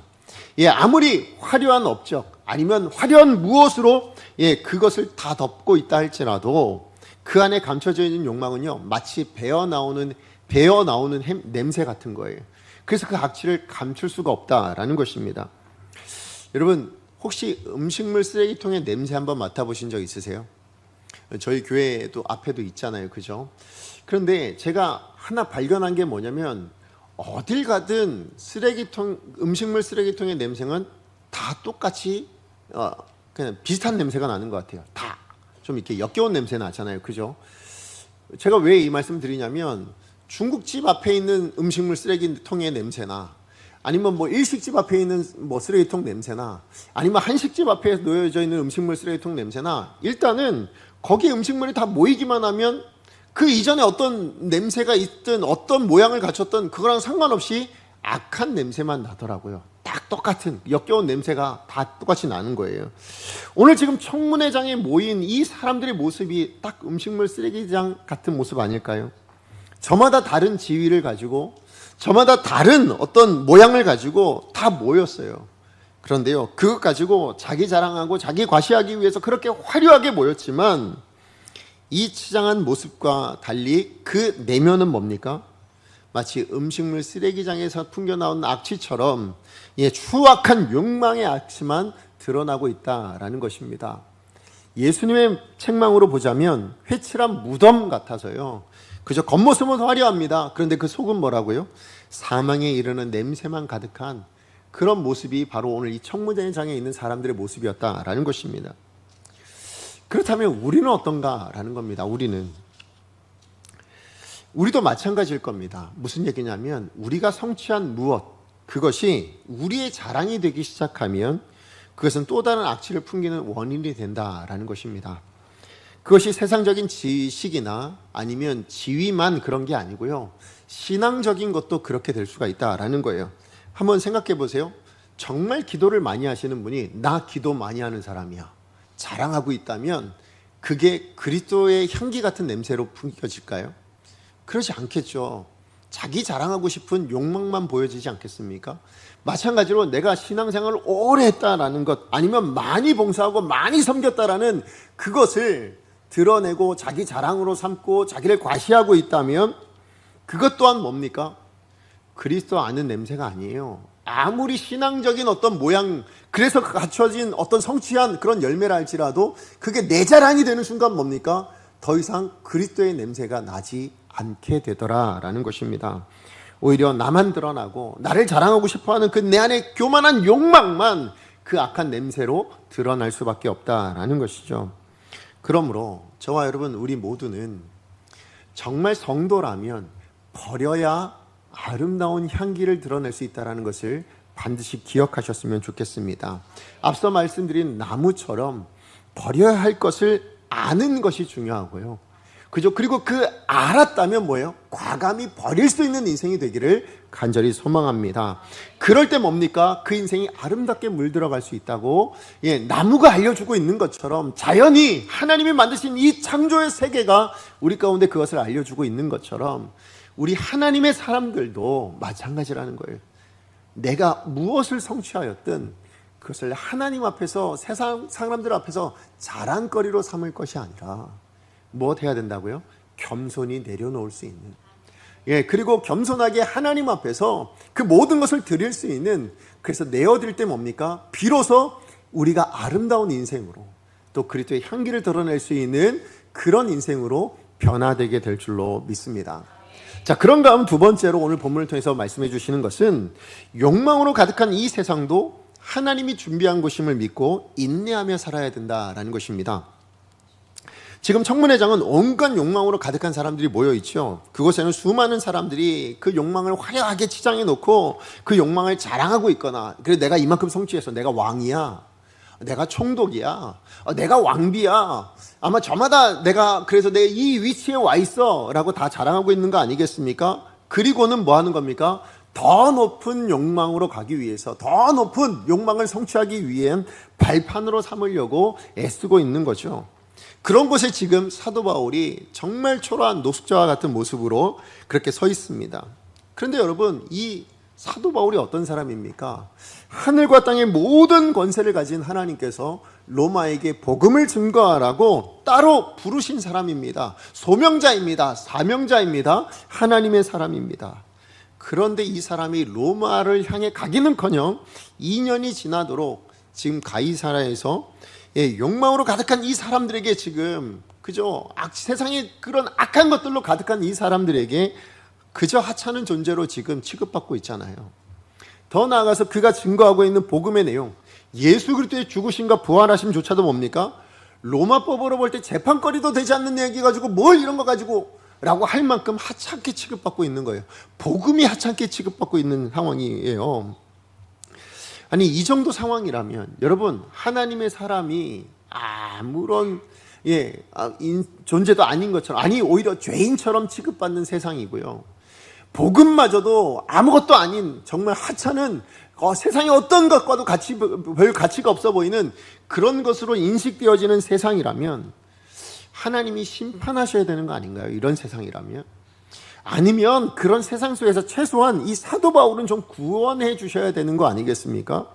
S1: 아무리 화려한 업적 아니면 화려한 무엇으로 그것을 다 덮고 있다 할지라도 그 안에 감춰져 있는 욕망은요, 마치 배어 나오는 냄새 같은 거예요. 그래서 그 악취를 감출 수가 없다라는 것입니다. 여러분, 혹시 음식물 쓰레기통의 냄새 한번 맡아보신 적 있으세요? 저희 교회도 앞에도 있잖아요. 그죠? 그런데 제가 하나 발견한 게 뭐냐면 어딜 가든 음식물 쓰레기통의 냄새는 다 똑같이 그냥 비슷한 냄새가 나는 것 같아요. 다 좀 이렇게 역겨운 냄새 나잖아요. 그죠? 제가 왜 이 말씀 드리냐면 중국집 앞에 있는 음식물 쓰레기통의 냄새나 아니면 일식집 앞에 있는 쓰레기통 냄새나 아니면 한식집 앞에 놓여져 있는 음식물 쓰레기통 냄새나, 일단은 거기 음식물이 다 모이기만 하면 그 이전에 어떤 냄새가 있든 어떤 모양을 갖췄든 그거랑 상관없이 악한 냄새만 나더라고요. 딱 똑같은 역겨운 냄새가 다 똑같이 나는 거예요. 오늘 지금 청문회장에 모인 이 사람들의 모습이 딱 음식물 쓰레기장 같은 모습 아닐까요? 저마다 다른 지위를 가지고 저마다 다른 어떤 모양을 가지고 다 모였어요. 그런데요, 그것 가지고 자기 자랑하고 자기 과시하기 위해서 그렇게 화려하게 모였지만 이 치장한 모습과 달리 그 내면은 뭡니까? 마치 음식물 쓰레기장에서 풍겨나온 악취처럼 추악한 욕망의 악취만 드러나고 있다라는 것입니다. 예수님의 책망으로 보자면 회칠한 무덤 같아서요, 그저 겉모습은 화려합니다. 그런데 그 속은 뭐라고요? 사망에 이르는 냄새만 가득한 그런 모습이 바로 오늘 이 청문회장에 있는 사람들의 모습이었다라는 것입니다. 그렇다면 우리는 어떤가라는 겁니다. 우리도 마찬가지일 겁니다. 무슨 얘기냐면 우리가 성취한 무엇, 그것이 우리의 자랑이 되기 시작하면 그것은 또 다른 악취를 풍기는 원인이 된다라는 것입니다. 그것이 세상적인 지식이나 아니면 지위만 그런 게 아니고요, 신앙적인 것도 그렇게 될 수가 있다라는 거예요. 한번 생각해 보세요. 정말 기도를 많이 하시는 분이 나 기도 많이 하는 사람이야 자랑하고 있다면 그게 그리스도의 향기 같은 냄새로 풍겨질까요? 그러지 않겠죠. 자기 자랑하고 싶은 욕망만 보여지지 않겠습니까? 마찬가지로 내가 신앙생활을 오래 했다라는 것, 아니면 많이 봉사하고 많이 섬겼다라는 그것을 드러내고 자기 자랑으로 삼고 자기를 과시하고 있다면 그것 또한 뭡니까? 그리스도 아는 냄새가 아니에요. 아무리 신앙적인 어떤 모양, 그래서 갖춰진 어떤 성취한 그런 열매라 할지라도 그게 내 자랑이 되는 순간 뭡니까? 더 이상 그리스도의 냄새가 나지 않게 되더라라는 것입니다. 오히려 나만 드러나고 나를 자랑하고 싶어하는 그 내 안에 교만한 욕망만 그 악한 냄새로 드러날 수밖에 없다라는 것이죠. 그러므로 저와 여러분, 우리 모두는 정말 성도라면 버려야 아름다운 향기를 드러낼 수 있다는 것을 반드시 기억하셨으면 좋겠습니다. 앞서 말씀드린 나무처럼 버려야 할 것을 아는 것이 중요하고요. 그죠? 그리고 그 알았다면 뭐예요? 과감히 버릴 수 있는 인생이 되기를 간절히 소망합니다. 그럴 때 뭡니까? 그 인생이 아름답게 물들어갈 수 있다고 나무가 알려주고 있는 것처럼, 자연이 하나님이 만드신 이 창조의 세계가 우리 가운데 그것을 알려주고 있는 것처럼 우리 하나님의 사람들도 마찬가지라는 거예요. 내가 무엇을 성취하였든 그것을 하나님 앞에서, 세상 사람들 앞에서 자랑거리로 삼을 것이 아니라 무엇 해야 된다고요? 겸손히 내려놓을 수 있는, 그리고 겸손하게 하나님 앞에서 그 모든 것을 드릴 수 있는, 그래서 내어드릴 때 뭡니까? 비로소 우리가 아름다운 인생으로 또 그리스도의 향기를 드러낼 수 있는 그런 인생으로 변화되게 될 줄로 믿습니다. 자, 그런가 하면 두 번째로 오늘 본문을 통해서 말씀해 주시는 것은 욕망으로 가득한 이 세상도 하나님이 준비한 곳임을 믿고 인내하며 살아야 된다라는 것입니다. 지금 청문회장은 온갖 욕망으로 가득한 사람들이 모여있죠. 그곳에는 수많은 사람들이 그 욕망을 화려하게 치장해 놓고 그 욕망을 자랑하고 있거나, 그래 내가 이만큼 성취해서 내가 왕이야, 내가 총독이야, 내가 왕비야, 아마 저마다 내가 그래서 내가 이 위치에 와 있어 라고 다 자랑하고 있는 거 아니겠습니까? 그리고는 뭐 하는 겁니까? 더 높은 욕망으로 가기 위해서, 더 높은 욕망을 성취하기 위한 발판으로 삼으려고 애쓰고 있는 거죠. 그런 곳에 지금 사도 바울이 정말 초라한 노숙자와 같은 모습으로 그렇게 서 있습니다. 그런데 여러분, 이 사도 바울이 어떤 사람입니까? 하늘과 땅의 모든 권세를 가진 하나님께서 로마에게 복음을 증거하라고 따로 부르신 사람입니다. 소명자입니다. 사명자입니다. 하나님의 사람입니다. 그런데 이 사람이 로마를 향해 가기는커녕 2년이 지나도록 지금 가이사라에서 욕망으로 가득한 이 사람들에게 지금 그저 세상에 그런 악한 것들로 가득한 이 사람들에게 그저 하찮은 존재로 지금 취급받고 있잖아요. 더 나아가서 그가 증거하고 있는 복음의 내용, 예수 그리스도의 죽으심과 부활하심조차도 뭡니까? 로마법으로 볼 때 재판거리도 되지 않는 얘기 가지고 뭘 이런 거 가지고 라고 할 만큼 하찮게 취급받고 있는 거예요. 복음이 하찮게 취급받고 있는 상황이에요. 아니, 이 정도 상황이라면 여러분, 하나님의 사람이 아무런 존재도 아닌 것처럼, 아니 오히려 죄인처럼 취급받는 세상이고요, 복음마저도 아무것도 아닌 정말 하찮은 세상의 어떤 것과도 별 가치가 없어 보이는 그런 것으로 인식되어지는 세상이라면 하나님이 심판하셔야 되는 거 아닌가요? 이런 세상이라면. 아니면 그런 세상 속에서 최소한 이 사도 바울은 좀 구원해 주셔야 되는 거 아니겠습니까?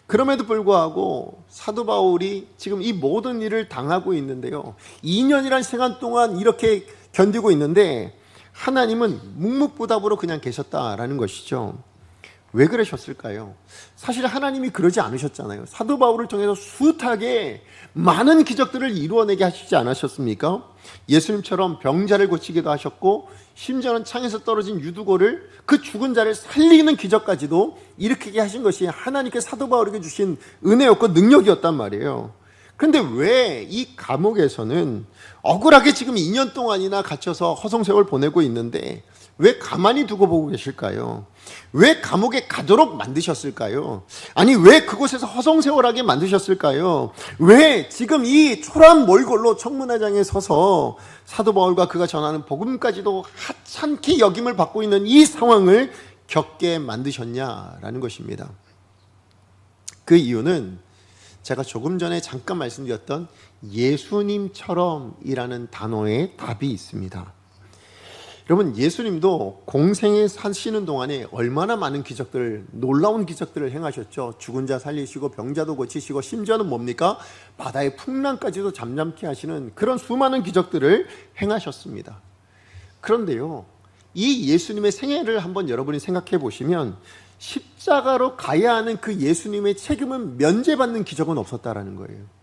S1: 그럼에도 불구하고 사도 바울이 지금 이 모든 일을 당하고 있는데요, 2년이란 시간 동안 이렇게 견디고 있는데 하나님은 묵묵부답으로 그냥 계셨다라는 것이죠. 왜 그러셨을까요? 사실 하나님이 그러지 않으셨잖아요. 사도 바울을 통해서 숱하게 많은 기적들을 이루어내게 하시지 않으셨습니까? 예수님처럼 병자를 고치기도 하셨고, 심지어는 창에서 떨어진 유두고를, 그 죽은 자를 살리는 기적까지도 일으키게 하신 것이 하나님께 사도 바울에게 주신 은혜였고 능력이었단 말이에요. 그런데 왜 이 감옥에서는 억울하게 지금 2년 동안이나 갇혀서 허송세월 보내고 있는데 왜 가만히 두고 보고 계실까요? 왜 감옥에 가도록 만드셨을까요? 아니, 왜 그곳에서 허송세월하게 만드셨을까요? 왜 지금 이 초라한 몰골로 청문회장에 서서 사도 바울과 그가 전하는 복음까지도 하찮게 여김을 받고 있는 이 상황을 겪게 만드셨냐라는 것입니다. 그 이유는 제가 조금 전에 잠깐 말씀드렸던 예수님처럼이라는 단어에 답이 있습니다. 여러분, 예수님도 공생에 사시는 동안에 얼마나 많은 기적들, 놀라운 기적들을 행하셨죠. 죽은 자 살리시고 병자도 고치시고, 심지어는 뭡니까? 바다의 풍랑까지도 잠잠케 하시는 그런 수많은 기적들을 행하셨습니다. 그런데요, 이 예수님의 생애를 한번 여러분이 생각해 보시면 십자가로 가야 하는 그 예수님의 책임은 면제받는 기적은 없었다라는 거예요.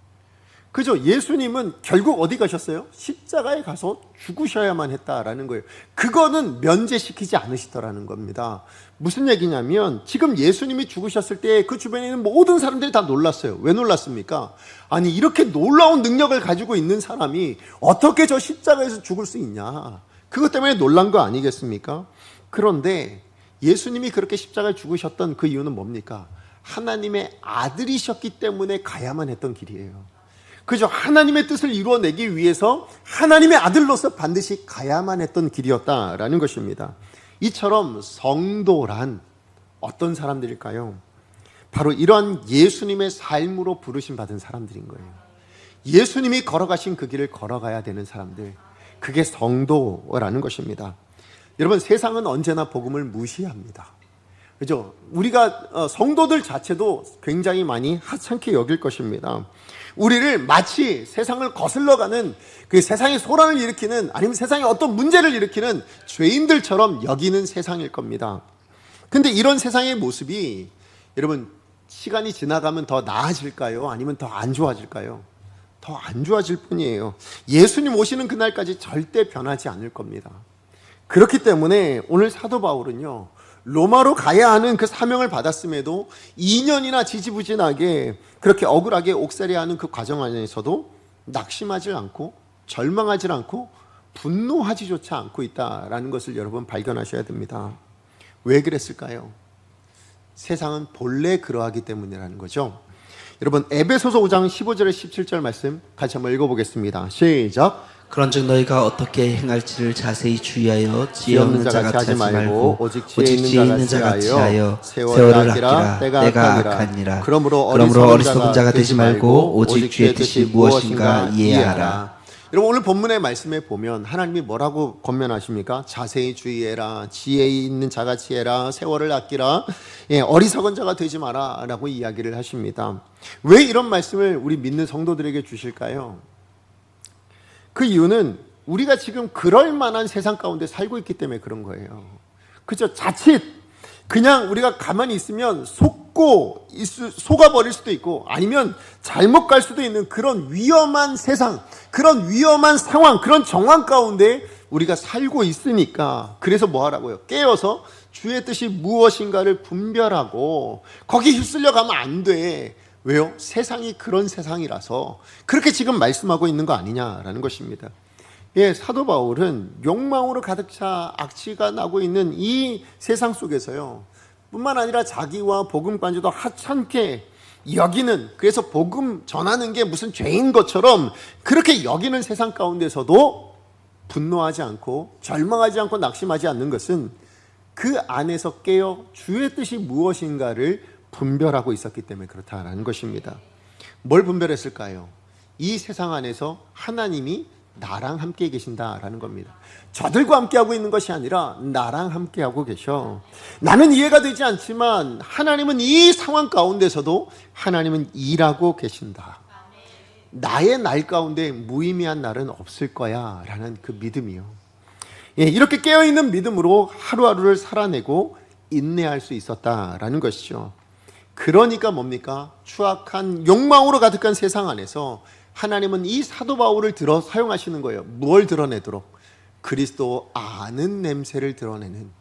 S1: 그죠? 예수님은 결국 어디 가셨어요? 십자가에 가서 죽으셔야만 했다라는 거예요. 그거는 면제시키지 않으시더라는 겁니다. 무슨 얘기냐면, 지금 예수님이 죽으셨을 때 그 주변에 있는 모든 사람들이 다 놀랐어요. 왜 놀랐습니까? 아니, 이렇게 놀라운 능력을 가지고 있는 사람이 어떻게 저 십자가에서 죽을 수 있냐? 그것 때문에 놀란 거 아니겠습니까? 그런데 예수님이 그렇게 십자가에 죽으셨던 그 이유는 뭡니까? 하나님의 아들이셨기 때문에 가야만 했던 길이에요. 그죠? 하나님의 뜻을 이루어내기 위해서 하나님의 아들로서 반드시 가야만 했던 길이었다라는 것입니다. 이처럼 성도란 어떤 사람들일까요? 바로 이러한 예수님의 삶으로 부르심 받은 사람들인 거예요. 예수님이 걸어가신 그 길을 걸어가야 되는 사람들, 그게 성도라는 것입니다. 여러분, 세상은 언제나 복음을 무시합니다. 그죠? 우리가 성도들 자체도 굉장히 많이 하찮게 여길 것입니다. 우리를 마치 세상을 거슬러가는, 그 세상의 소란을 일으키는, 아니면 세상에 어떤 문제를 일으키는 죄인들처럼 여기는 세상일 겁니다. 근데 이런 세상의 모습이 여러분, 시간이 지나가면 더 나아질까요? 아니면 더 안 좋아질까요? 더 안 좋아질 뿐이에요. 예수님 오시는 그날까지 절대 변하지 않을 겁니다. 그렇기 때문에 오늘 사도 바울은요, 로마로 가야 하는 그 사명을 받았음에도 2년이나 지지부진하게 그렇게 억울하게 옥살이하는 그 과정 안에서도 낙심하지 않고 절망하지 않고 분노하지조차 않고 있다라는 것을 여러분 발견하셔야 됩니다. 왜 그랬을까요? 세상은 본래 그러하기 때문이라는 거죠. 여러분, 에베소서 5장 15절에 17절 말씀 같이 한번 읽어보겠습니다. 시작.
S2: 그런즉 너희가 어떻게 행할지를 자세히 주의하여 지혜 없는 자 같이 하지 말고 오직 지혜 있는 자 같이 하여 세월을 아끼라. 때가 악하니라. 그러므로 어리석은 자가 되지 말고 오직 주의 뜻이 무엇인가 이해하라.
S1: 여러분, 오늘 본문의 말씀에 보면 하나님이 뭐라고 권면하십니까? 자세히 주의해라, 지혜 있는 자같이 해라, 세월을 아끼라, 어리석은 자가 되지 마라 라고 이야기를 하십니다. 왜 이런 말씀을 우리 믿는 성도들에게 주실까요? 그 이유는 우리가 지금 그럴 만한 세상 가운데 살고 있기 때문에 그런 거예요. 그죠? 자칫 그냥 우리가 가만히 있으면 속아버릴 수도 있고, 아니면 잘못 갈 수도 있는 그런 위험한 세상, 그런 위험한 상황, 그런 정황 가운데 우리가 살고 있으니까, 그래서 뭐 하라고요? 깨어서 주의 뜻이 무엇인가를 분별하고 거기 휩쓸려 가면 안 돼. 왜요? 세상이 그런 세상이라서 그렇게 지금 말씀하고 있는 거 아니냐라는 것입니다. 사도 바울은 욕망으로 가득 차 악취가 나고 있는 이 세상 속에서요, 뿐만 아니라 자기와 복음까지도 하찮게 여기는, 그래서 복음 전하는 게 무슨 죄인 것처럼 그렇게 여기는 세상 가운데서도 분노하지 않고 절망하지 않고 낙심하지 않는 것은 그 안에서 깨어 주의 뜻이 무엇인가를 분별하고 있었기 때문에 그렇다라는 것입니다. 뭘 분별했을까요? 이 세상 안에서 하나님이 나랑 함께 계신다라는 겁니다. 저들과 함께하고 있는 것이 아니라 나랑 함께하고 계셔. 나는 이해가 되지 않지만 하나님은 이 상황 가운데서도 하나님은 일하고 계신다. 나의 날 가운데 무의미한 날은 없을 거야 라는 그 믿음이요. 이렇게 깨어있는 믿음으로 하루하루를 살아내고 인내할 수 있었다라는 것이죠. 그러니까 뭡니까? 추악한 욕망으로 가득한 세상 안에서 하나님은 이 사도 바울을 들어 사용하시는 거예요. 뭘 드러내도록? 그리스도 아는 냄새를 드러내는,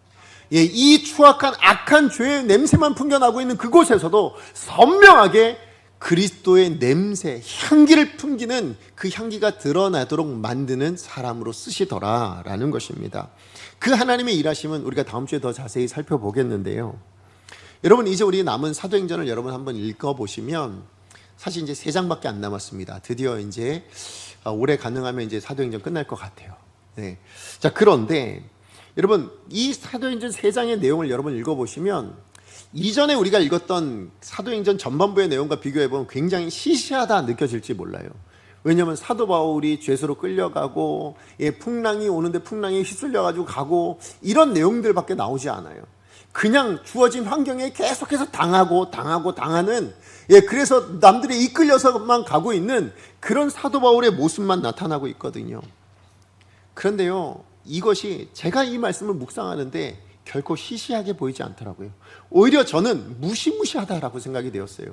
S1: 이 추악한 악한 죄의 냄새만 풍겨나고 있는 그곳에서도 선명하게 그리스도의 냄새, 향기를 풍기는 그 향기가 드러나도록 만드는 사람으로 쓰시더라라는 것입니다. 그 하나님의 일하심은 우리가 다음 주에 더 자세히 살펴보겠는데요. 여러분, 이제 우리 남은 사도행전을 여러분 한번 읽어보시면 사실 이제 3장밖에 안 남았습니다. 드디어 이제 올해 가능하면 이제 사도행전 끝날 것 같아요. 네. 자, 그런데 여러분, 이 사도행전 3장의 내용을 여러분 읽어보시면 이전에 우리가 읽었던 사도행전 전반부의 내용과 비교해보면 굉장히 시시하다 느껴질지 몰라요. 왜냐하면 사도 바울이 죄수로 끌려가고 풍랑이 오는데 풍랑에 휩쓸려가지고 가고 이런 내용들밖에 나오지 않아요. 그냥 주어진 환경에 계속해서 당하는, 그래서 남들이 이끌려서만 가고 있는 그런 사도 바울의 모습만 나타나고 있거든요. 그런데요, 이것이 제가 이 말씀을 묵상하는데 결코 시시하게 보이지 않더라고요. 오히려 저는 무시무시하다라고 생각이 되었어요.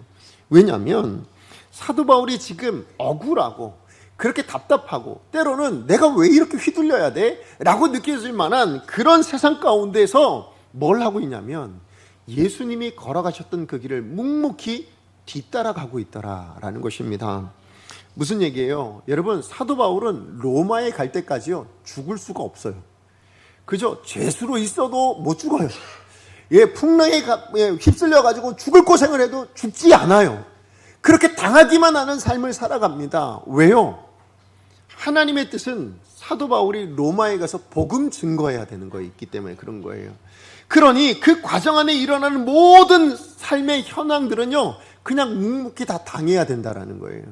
S1: 왜냐하면 사도 바울이 지금 억울하고 그렇게 답답하고 때로는 내가 왜 이렇게 휘둘려야 돼? 라고 느껴질 만한 그런 세상 가운데서 뭘 하고 있냐면 예수님이 걸어가셨던 그 길을 묵묵히 뒤따라가고 있더라라는 것입니다. 무슨 얘기예요? 여러분, 사도 바울은 로마에 갈 때까지요 죽을 수가 없어요. 그죠? 죄수로 있어도 못 죽어요. 풍랑에 휩쓸려가지고 죽을 고생을 해도 죽지 않아요. 그렇게 당하기만 하는 삶을 살아갑니다. 왜요? 하나님의 뜻은 사도 바울이 로마에 가서 복음 증거해야 되는 거에 있기 때문에 그런 거예요. 그러니 그 과정 안에 일어나는 모든 삶의 현황들은요 그냥 묵묵히 다 당해야 된다라는 거예요.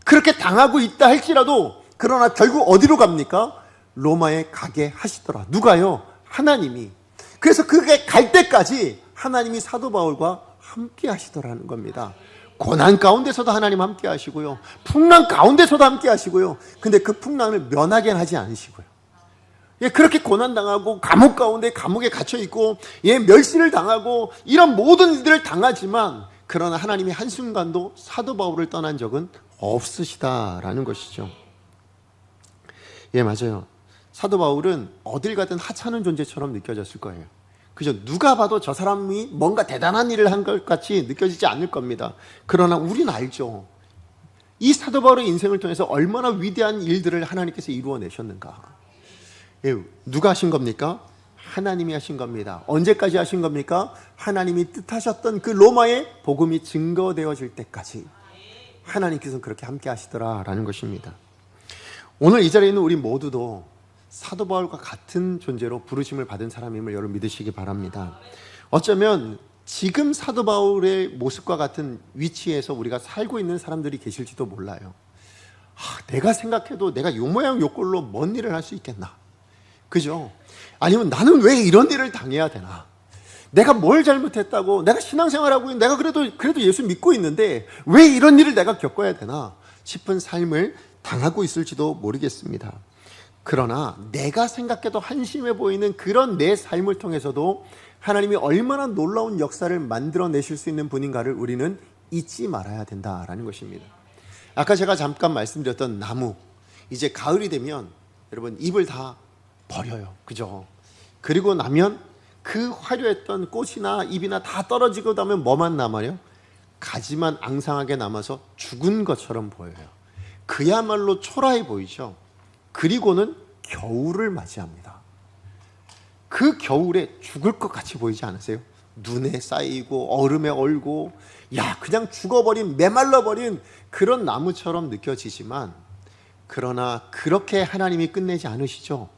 S1: 그렇게 당하고 있다 할지라도 그러나 결국 어디로 갑니까? 로마에 가게 하시더라. 누가요? 하나님이. 그래서 그게 갈 때까지 하나님이 사도 바울과 함께 하시더라는 겁니다. 고난 가운데서도 하나님 함께 하시고요, 풍랑 가운데서도 함께 하시고요. 근데 그 풍랑을 면하게 하지 않으시고요. 그렇게 고난당하고 감옥 가운데 감옥에 갇혀있고 멸시를 당하고 이런 모든 일들을 당하지만 그러나 하나님이 한순간도 사도 바울을 떠난 적은 없으시다라는 것이죠. 맞아요. 사도 바울은 어딜 가든 하찮은 존재처럼 느껴졌을 거예요. 그죠? 누가 봐도 저 사람이 뭔가 대단한 일을 한 것 같이 느껴지지 않을 겁니다. 그러나 우리는 알죠. 이 사도 바울의 인생을 통해서 얼마나 위대한 일들을 하나님께서 이루어내셨는가. 누가 하신 겁니까? 하나님이 하신 겁니다. 언제까지 하신 겁니까? 하나님이 뜻하셨던 그 로마의 복음이 증거되어질 때까지 하나님께서는 그렇게 함께 하시더라라는 것입니다. 오늘 이 자리에 있는 우리 모두도 사도 바울과 같은 존재로 부르심을 받은 사람임을 여러분 믿으시기 바랍니다. 어쩌면 지금 사도 바울의 모습과 같은 위치에서 우리가 살고 있는 사람들이 계실지도 몰라요. 내가 생각해도 내가 요 모양 요 꼴로 뭔 일을 할 수 있겠나? 그죠? 아니면 나는 왜 이런 일을 당해야 되나? 내가 뭘 잘못했다고? 내가 신앙생활하고 있는데 내가 그래도 예수 믿고 있는데 왜 이런 일을 내가 겪어야 되나 싶은 삶을 당하고 있을지도 모르겠습니다. 그러나 내가 생각해도 한심해 보이는 그런 내 삶을 통해서도 하나님이 얼마나 놀라운 역사를 만들어내실 수 있는 분인가를 우리는 잊지 말아야 된다라는 것입니다. 아까 제가 잠깐 말씀드렸던 나무, 이제 가을이 되면 여러분 잎을 다 버려요. 그죠? 그리고 나면 그 화려했던 꽃이나 잎이나 다 떨어지고 나면 뭐만 남아요? 가지만 앙상하게 남아서 죽은 것처럼 보여요. 그야말로 초라해 보이죠? 그리고는 겨울을 맞이합니다. 그 겨울에 죽을 것 같이 보이지 않으세요? 눈에 쌓이고 얼음에 얼고 그냥 죽어버린, 메말라버린 그런 나무처럼 느껴지지만 그러나 그렇게 하나님이 끝내지 않으시죠.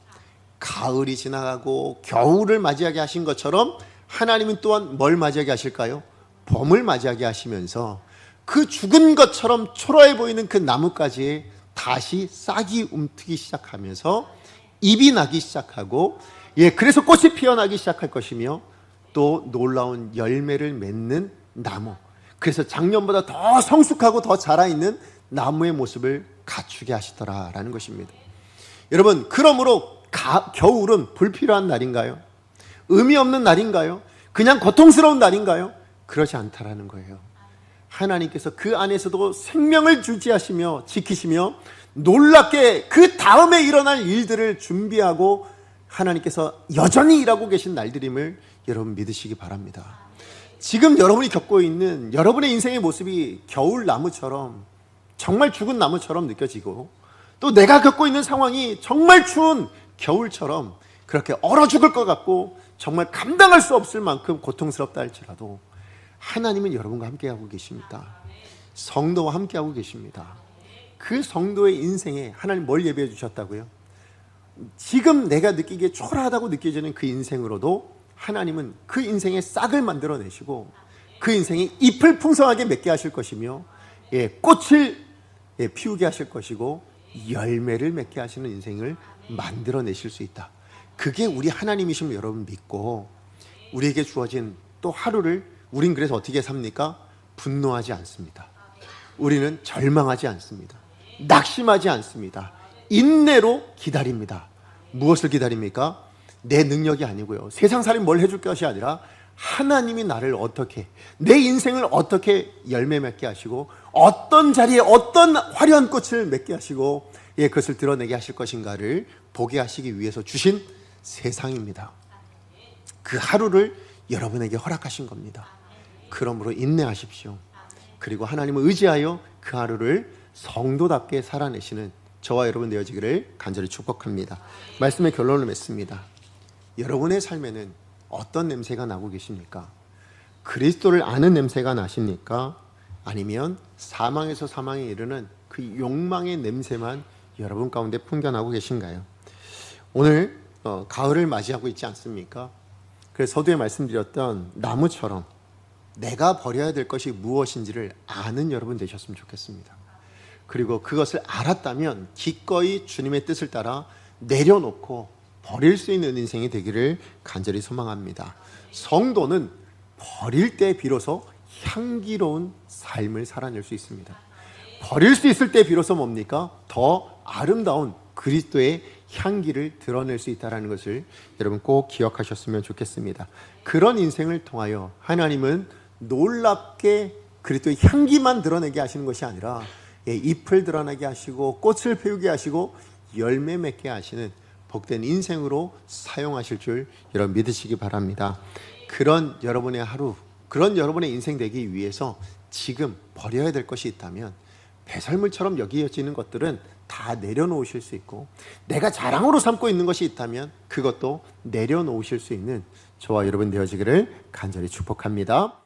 S1: 가을이 지나가고 겨울을 맞이하게 하신 것처럼 하나님은 또한 뭘 맞이하게 하실까요? 봄을 맞이하게 하시면서 그 죽은 것처럼 초라해 보이는 그 나무까지 다 다시 싹이 움트기 시작하면서 잎이 나기 시작하고, 그래서 꽃이 피어나기 시작할 것이며, 또 놀라운 열매를 맺는 나무, 그래서 작년보다 더 성숙하고 더 자라있는 나무의 모습을 갖추게 하시더라라는 것입니다. 여러분, 그러므로 겨울은 불필요한 날인가요? 의미 없는 날인가요? 그냥 고통스러운 날인가요? 그렇지 않다라는 거예요. 하나님께서 그 안에서도 생명을 유지하시며 지키시며 놀랍게 그 다음에 일어날 일들을 준비하고 하나님께서 여전히 일하고 계신 날들임을 여러분 믿으시기 바랍니다. 지금 여러분이 겪고 있는 여러분의 인생의 모습이 겨울 나무처럼, 정말 죽은 나무처럼 느껴지고, 또 내가 겪고 있는 상황이 정말 추운 겨울처럼 그렇게 얼어 죽을 것 같고 정말 감당할 수 없을 만큼 고통스럽다 할지라도 하나님은 여러분과 함께하고 계십니다. 성도와 함께하고 계십니다. 그 성도의 인생에 하나님 뭘 예비해 주셨다고요? 지금 내가 느끼기에 초라하다고 느껴지는 그 인생으로도 하나님은 그 인생의 싹을 만들어내시고 그 인생에 잎을 풍성하게 맺게 하실 것이며, 꽃을 피우게 하실 것이고 열매를 맺게 하시는 인생을 만들어내실 수 있다. 그게 우리 하나님이심을 여러분 믿고, 우리에게 주어진 또 하루를 우린 그래서 어떻게 삽니까? 분노하지 않습니다. 우리는 절망하지 않습니다. 낙심하지 않습니다. 인내로 기다립니다. 무엇을 기다립니까? 내 능력이 아니고요, 세상 사람이 뭘 해줄 것이 아니라 하나님이 나를 어떻게, 내 인생을 어떻게 열매 맺게 하시고 어떤 자리에 어떤 화려한 꽃을 맺게 하시고 그것을 드러내게 하실 것인가를 보게 하시기 위해서 주신 세상입니다. 그 하루를 여러분에게 허락하신 겁니다. 그러므로 인내하십시오. 그리고 하나님을 의지하여 그 하루를 성도답게 살아내시는 저와 여러분 되어지기를 간절히 축복합니다. 말씀의 결론을 맺습니다. 여러분의 삶에는 어떤 냄새가 나고 계십니까? 그리스도를 아는 냄새가 나십니까? 아니면 사망에서 사망에 이르는 그 욕망의 냄새만 여러분 가운데 풍겨나고 계신가요? 오늘 가을을 맞이하고 있지 않습니까? 그래서 서두에 말씀드렸던 나무처럼 내가 버려야 될 것이 무엇인지를 아는 여러분 되셨으면 좋겠습니다. 그리고 그것을 알았다면 기꺼이 주님의 뜻을 따라 내려놓고 버릴 수 있는 인생이 되기를 간절히 소망합니다. 성도는 버릴 때 비로소 향기로운 삶을 살아낼 수 있습니다. 버릴 수 있을 때 비로소 뭡니까? 더 아름다운 그리스도의 향기를 드러낼 수 있다는 것을 여러분 꼭 기억하셨으면 좋겠습니다. 그런 인생을 통하여 하나님은 놀랍게 그리스도의 향기만 드러내게 하시는 것이 아니라 잎을 드러내게 하시고 꽃을 피우게 하시고 열매 맺게 하시는 복된 인생으로 사용하실 줄 여러분 믿으시기 바랍니다. 그런 여러분의 하루, 그런 여러분의 인생 되기 위해서 지금 버려야 될 것이 있다면 배설물처럼 여겨지는 것들은 다 내려놓으실 수 있고, 내가 자랑으로 삼고 있는 것이 있다면 그것도 내려놓으실 수 있는 저와 여러분 되어지기를 간절히 축복합니다.